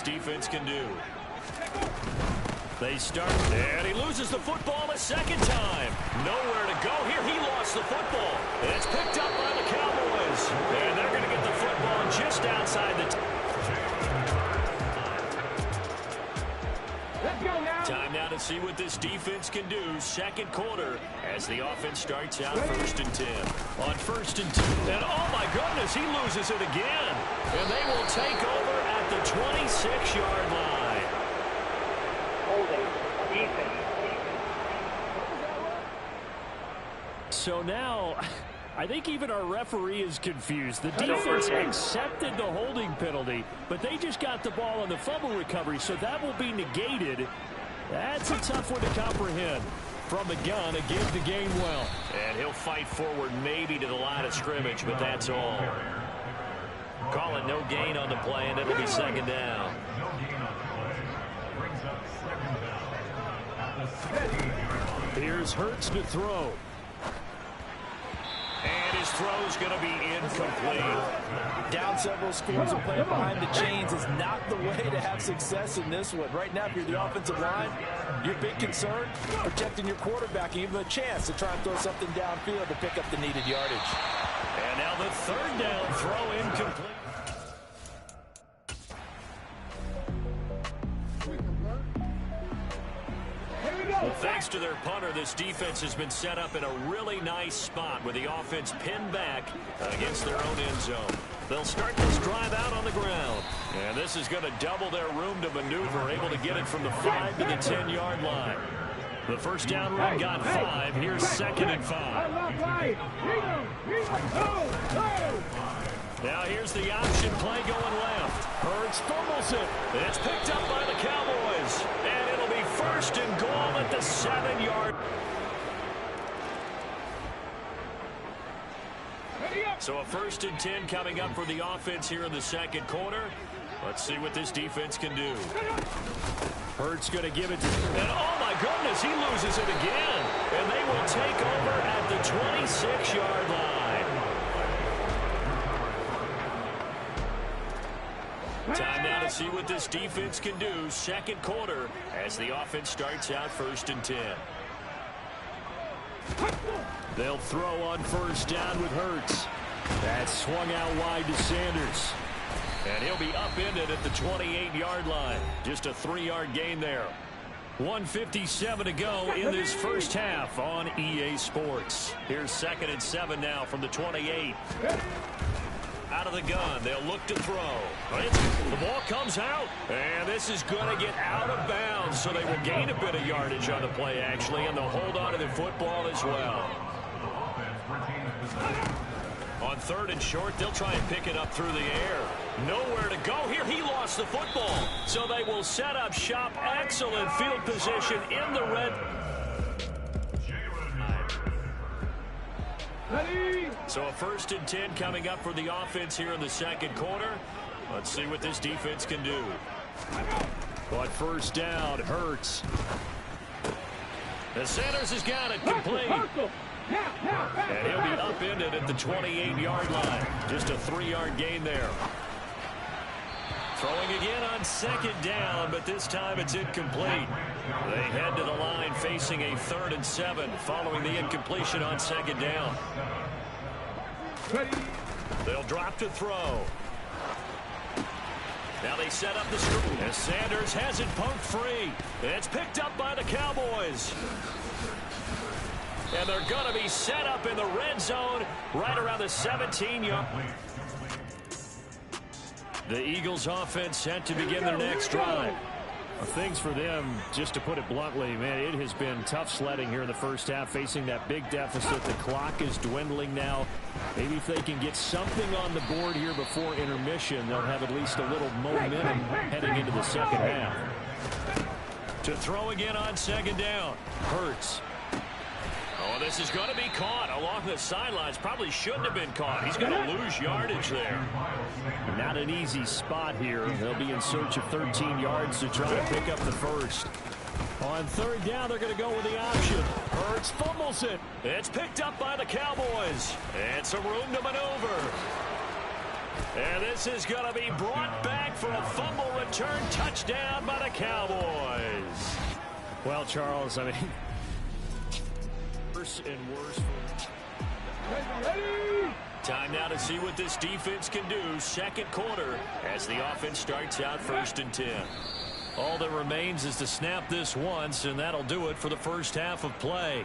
this defense can do. They start, and he loses the football a second time. Nowhere to go here. He lost the football. It's picked up by the Cowboys. And they're going to get the football just outside the... Time now to see what this defense can do. Second quarter as the offense starts out 1st and 10. On 1st and 10. And oh my goodness, he loses it again. And they will take over at the 26-yard line. Holding defense. So now, I think even our referee is confused. The defense accepted the holding penalty, but they just got the ball on the fumble recovery, so that will be negated. That's a tough one to comprehend. From the gun, it gave the game well. And he'll fight forward maybe to the line of scrimmage, but that's all. Calling no gain on the play, and it'll be second down. Here's Hurts to throw. And his throw's going to be incomplete. Down several scores and playing behind the chains is not the way to have success in this one. Right now, if you're the offensive line, your big concern, protecting your quarterback, and give him a chance to try and throw something downfield to pick up the needed yardage. And now the third down throw incomplete. Well, thanks to their punter, this defense has been set up in a really nice spot with the offense pinned back against their own end zone. They'll start this drive out on the ground. And this is going to double their room to maneuver, able to get it from the 5 to the 10-yard line. The first down run got 5. Here's 2nd and 5. Now here's the option play going left. Hurts fumbles it. It's picked up by the Cowboys. And it'll be 1st and goal at the 7-yard. So a 1st and 10 coming up for the offense here in the second quarter. Let's see what this defense can do. Hurts going to give it to... And oh my goodness, he loses it again. And they will take over at the 26-yard line. Time now to see what this defense can do. Second quarter as the offense starts out 1st and 10. They'll throw on 1st down with Hurts. That's swung out wide to Sanders. And he'll be upended at the 28-yard line. Just a 3-yard gain there. 1:57 to go in this first half on EA Sports. Here's 2nd and 7 now from the 28. Out of the gun, they'll look to throw. The ball comes out, and this is going to get out of bounds, so they will gain a bit of yardage on the play, actually, and they'll hold on to the football as well. On 3rd and short, they'll try and pick it up through the air. Nowhere to go here. He lost the football, so they will set up shop. Excellent field position in the red. So a 1st and 10 coming up for the offense here in the second quarter. Let's see what this defense can do. But 1st down, Hurts. The Sanders has got it complete. And he'll be upended at the 28-yard line. Just a 3-yard gain there. Throwing again on 2nd down, but this time it's incomplete. They head to the line facing a 3rd and 7 following the incompletion on 2nd down. They'll drop to throw. Now they set up the screen as Sanders has it poked free. It's picked up by the Cowboys. And they're going to be set up in the red zone right around the 17-yard. The Eagles offense set to begin their next drive. Things for them, just to put it bluntly, man, it has been tough sledding here in the first half, facing that big deficit. The clock is dwindling now. Maybe if they can get something on the board here before intermission, they'll have at least a little momentum heading into the second half. To throw again on 2nd down. Hurts. Oh, this is going to be caught along the sidelines. Probably shouldn't have been caught. He's going to lose yardage there. Not an easy spot here. They'll be in search of 13 yards to try to pick up the first. On 3rd down, they're going to go with the option. Hurts fumbles it. It's picked up by the Cowboys. And some room to maneuver. And this is going to be brought back back for a fumble return touchdown by the Cowboys. Well, Charles, I mean, worse and worse. Time now to see what this defense can do. Second quarter as the offense starts out 1st and 10. All that remains is to snap this once, and that'll do it for the first half of play.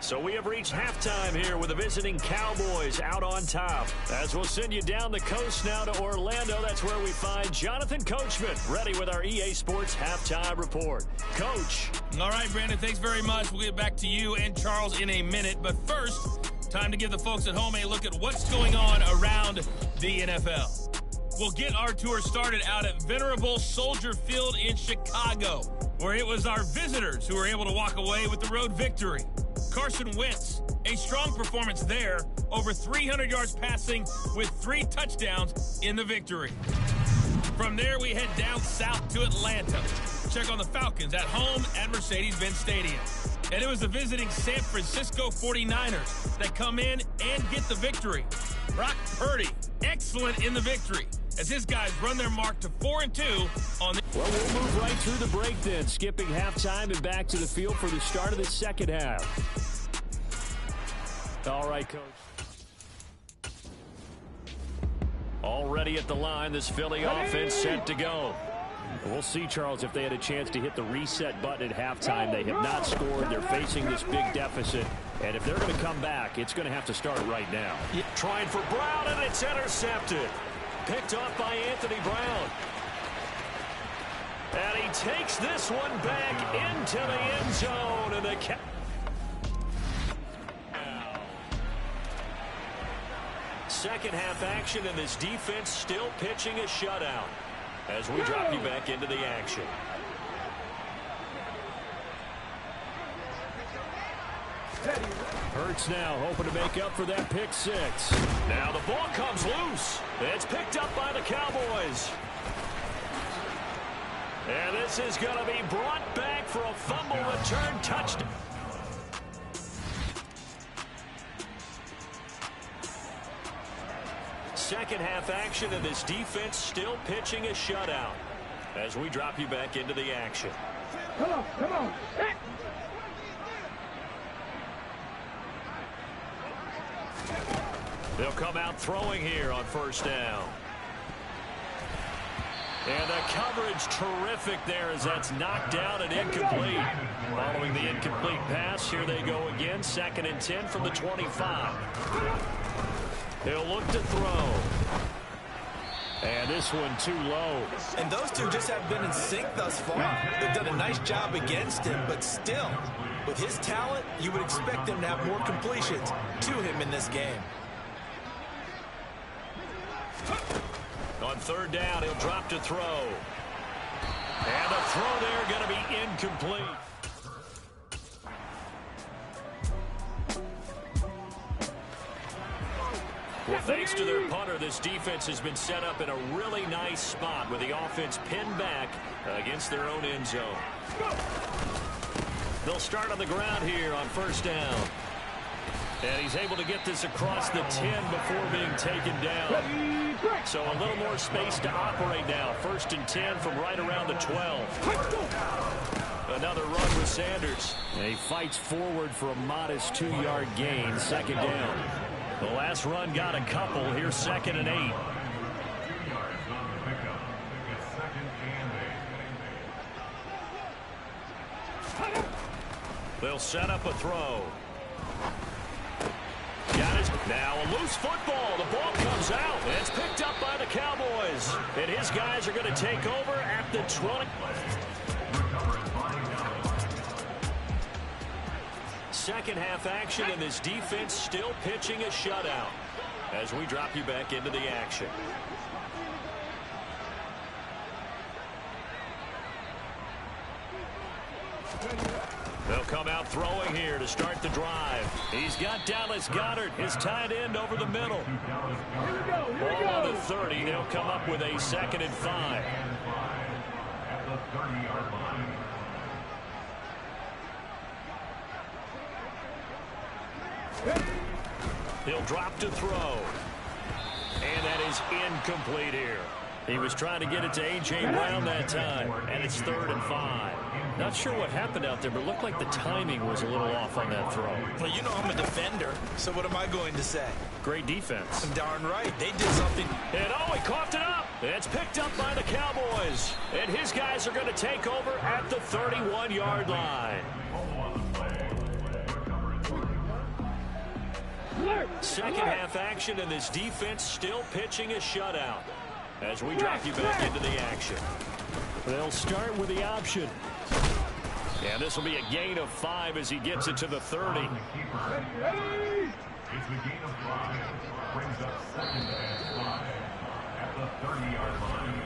So we have reached halftime here with the visiting Cowboys out on top. As we'll send you down the coast now to Orlando, that's where we find Jonathan Coachman ready with our EA Sports halftime report. Coach. All right, Brandon, thanks very much. We'll get back to you and Charles in a minute. But first, time to give the folks at home a look at what's going on around the NFL. We'll get our tour started out at Venerable Soldier Field in Chicago, where it was our visitors who were able to walk away with the road victory. Carson Wentz, a strong performance there, over 300 yards passing with 3 touchdowns in the victory. From there, we head down south to Atlanta. Check on the Falcons at home at Mercedes-Benz Stadium. And it was the visiting San Francisco 49ers that come in and get the victory. Brock Purdy, excellent in the victory, as his guys run their mark to 4-2 on the... Well, we'll move right through the break then, skipping halftime and back to the field for the start of the second half. All right, Coach. Already at the line, this Philly offense set to go. We'll see, Charles, if they had a chance to hit the reset button at halftime. They have not scored. They're facing this big deficit. And if they're going to come back, it's going to have to start right now. Trying for Brown, and it's intercepted. Picked off by Anthony Brown. And he takes this one back into the end zone. And the second half action, and this defense still pitching a shutout as we drop you back into the action. Hurts now hoping to make up for that pick six. Now the ball comes loose. It's picked up by the Cowboys. And this is going to be brought back for a fumble return touchdown. Second half action, and this defense still pitching a shutout as we drop you back into the action. Come on, come on. They'll come out throwing here on first down. And the coverage terrific there as that's knocked down and incomplete. Following the incomplete pass, here they go again. 2nd and 10 from the 25. He'll look to throw. And this one too low. And those two just have been in sync thus far. They've done a nice job against him, but still, with his talent, you would expect him to have more completions to him in this game. On 3rd down, he'll drop to throw. And the throw there going to be incomplete. Well, thanks to their punter, this defense has been set up in a really nice spot with the offense pinned back against their own end zone. They'll start on the ground here on 1st down. And he's able to get this across the 10 before being taken down. So a little more space to operate now. 1st and 10 from right around the 12. Another run with Sanders. And he fights forward for a modest 2-yard gain. 2nd down. The last run got a couple. Here's 2nd and 8. They'll set up a throw. Got his, now a loose football. The ball comes out. It's picked up by the Cowboys. And his guys are going to take over at the 20. Second half action, and this defense still pitching a shutout as we drop you back into the action. They'll come out throwing here to start the drive. He's got Dallas Goedert, his tight end, over the middle. Ball on the 30. They'll come up with a 2nd and 5. He'll drop to throw. And that is incomplete here. He was trying to get it to A.J. Brown that time, and it's 3rd and 5. Not sure what happened out there, but it looked like the timing was a little off on that throw. Well, you know I'm a defender, so what am I going to say? Great defense. Darn right. They did something. And oh, he coughed it up. It's picked up by the Cowboys. And his guys are going to take over at the 31-yard line. Second half action, and this defense still pitching a shutout. As we drop you back into the action. They'll start with the option. And this will be a gain of 5 as he gets it to the 30. It's a gain of 5. Brings up 2nd and 5 at the 30-yard line.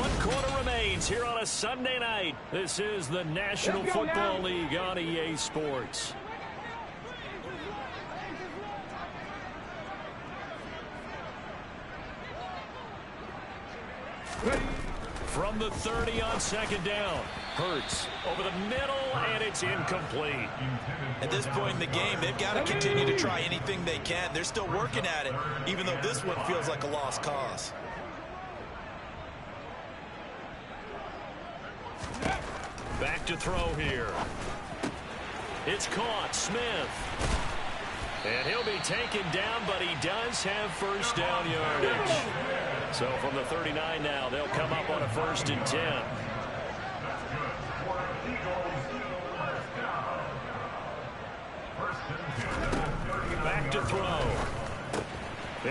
1 quarter remains here on a Sunday night. This is the National Football League on EA Sports. From the 30 on 2nd down. Hurts over the middle, and it's incomplete. At this point in the game, they've got to continue to try anything they can. They're still working at it, even though this one feels like a lost cause. Back to throw here. It's caught. Smith. And he'll be taken down, but he does have 1st down yardage. So from the 39 now, they'll come up on a 1st and 10. Back to throw.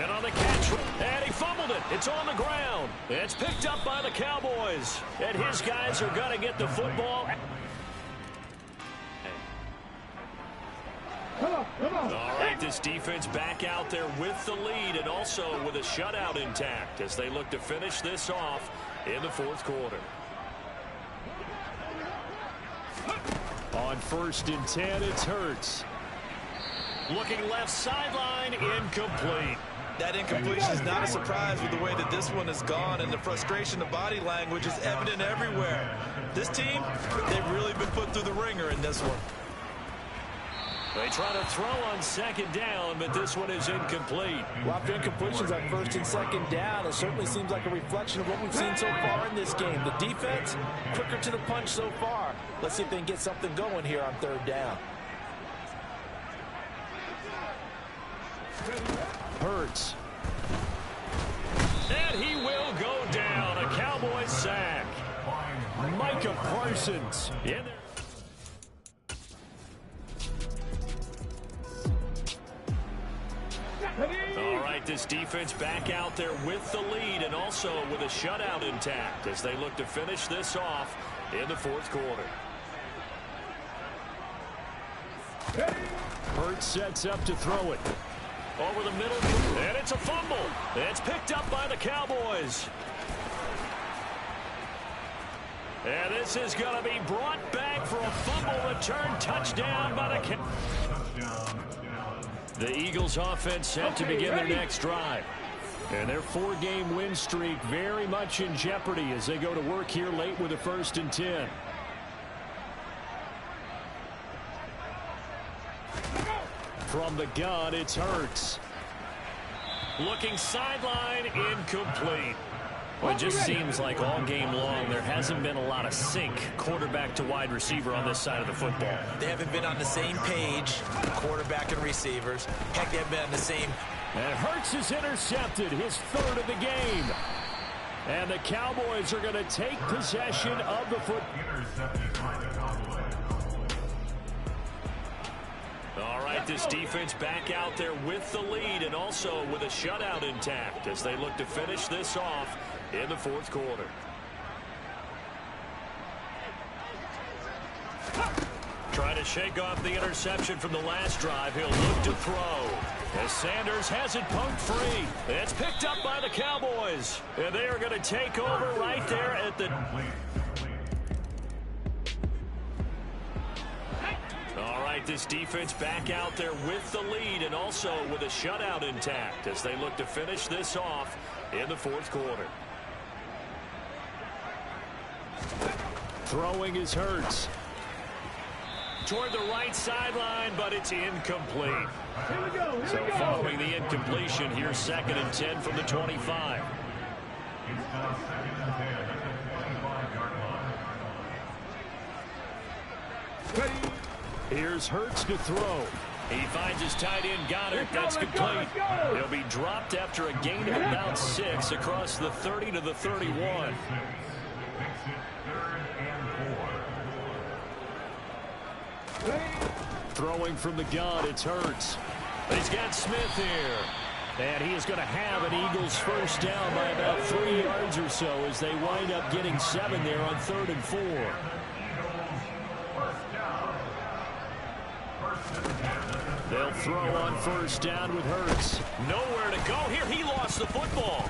And on the catch, and he fumbled it. It's on the ground. It's picked up by the Cowboys. And his guys are going to get the football. All right, this defense back out there with the lead and also with a shutout intact as they look to finish this off in the 4th quarter. On 1st and 10, it's Hurts. Looking left sideline, incomplete. That incompletion is not a surprise with the way that this one has gone, and the frustration of body language is evident everywhere. This team, they've really been put through the ringer in this one. They try to throw on 2nd down, but this one is incomplete. Well, after incompletions on 1st and 2nd down, it certainly seems like a reflection of what we've seen so far in this game. The defense, quicker to the punch so far. Let's see if they can get something going here on 3rd down. Hurts. And he will go down. A Cowboys sack. Micah Parsons in there. All right, this defense back out there with the lead and also with a shutout intact as they look to finish this off in the 4th quarter. Hurts sets up to throw it. Over the middle, and it's a fumble. It's picked up by the Cowboys. And this is going to be brought back for a fumble return touchdown by the Cowboys. The Eagles offense set to begin their next drive. And their 4-game win streak very much in jeopardy as they go to work here late with a 1st and 10. From the gun, it's Hurts. Looking sideline, incomplete. Well, it just seems like all game long there hasn't been a lot of sync quarterback to wide receiver on this side of the football. They haven't been on the same page, quarterback and receivers. Heck, they haven't been on the same. And Hurts is intercepted, his 3rd of the game. And the Cowboys are going to take possession of the football. All right, this defense back out there with the lead and also with a shutout intact as they look to finish this off in the 4th quarter. Trying to shake off the interception from the last drive. He'll look to throw. As Sanders has it poked free. It's picked up by the Cowboys. And they are going to take over right there at the... All right, this defense back out there with the lead and also with a shutout intact as they look to finish this off in the 4th quarter. Throwing is Hurts. toward the right sideline, but it's incomplete. So following the incompletion, here's 2nd and 10 from the 25. It's now 2nd and 10 at the 25-yard line. Here's Hurts to throw. He finds his tight end Goddard. That's complete. He'll be dropped after a gain of about 6 across the 30 to the 31. Makes it 3rd and 4. Throwing from the gun, it's Hurts. He's got Smith here. And he is going to have an Eagles first down by about 3 yards or so as they wind up getting 7 there on 3rd and 4. They'll throw on first down with Hurts. Nowhere to go here. He lost the football.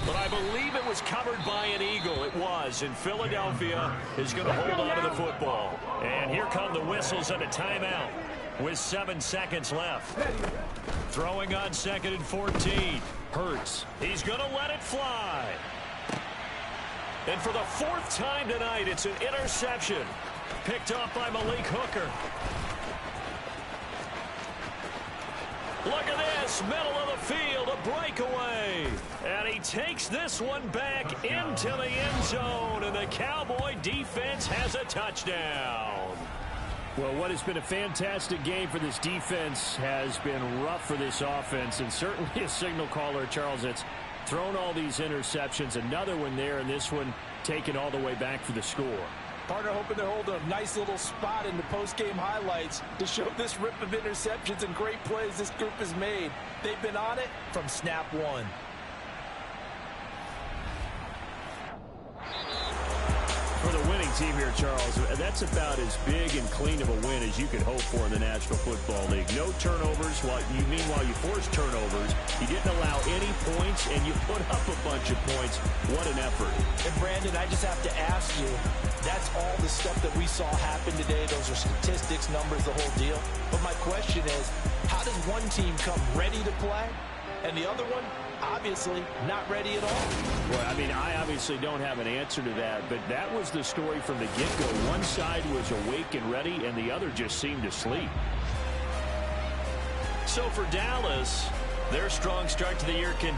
But I believe it was covered by an Eagle. It was. And Philadelphia is going to hold on to the football. And here come the whistles and a timeout with 7 seconds left. Throwing on 2nd and 14. Hurts. He's going to let it fly. And for the 4th time tonight, it's an interception. Picked off by Malik Hooker. Look at this, middle of the field, a breakaway. And he takes this one back into the end zone, and the Cowboy defense has a touchdown. Well, what has been a fantastic game for this defense has been rough for this offense, and certainly a signal caller, Charles, that's thrown all these interceptions. Another one there, and this one taken all the way back for the score. Partner hoping to hold a nice little spot in the post-game highlights to show this rip of interceptions and great plays this group has made. They've been on it from snap one. For the winning team here, Charles, that's about as big and clean of a win as you could hope for in the National Football League. No turnovers. Meanwhile, you forced turnovers. You didn't allow any points, and you put up a bunch of points. What an effort. And, Brandon, I just have to ask you, that's all the stuff that we saw happen today. Those are statistics, numbers, the whole deal. But my question is, how does one team come ready to play, and the other one, obviously, not ready at all? Well, I mean, I obviously don't have an answer to that, but that was the story from the get-go. One side was awake and ready, and the other just seemed asleep. So for Dallas, their strong start to the year can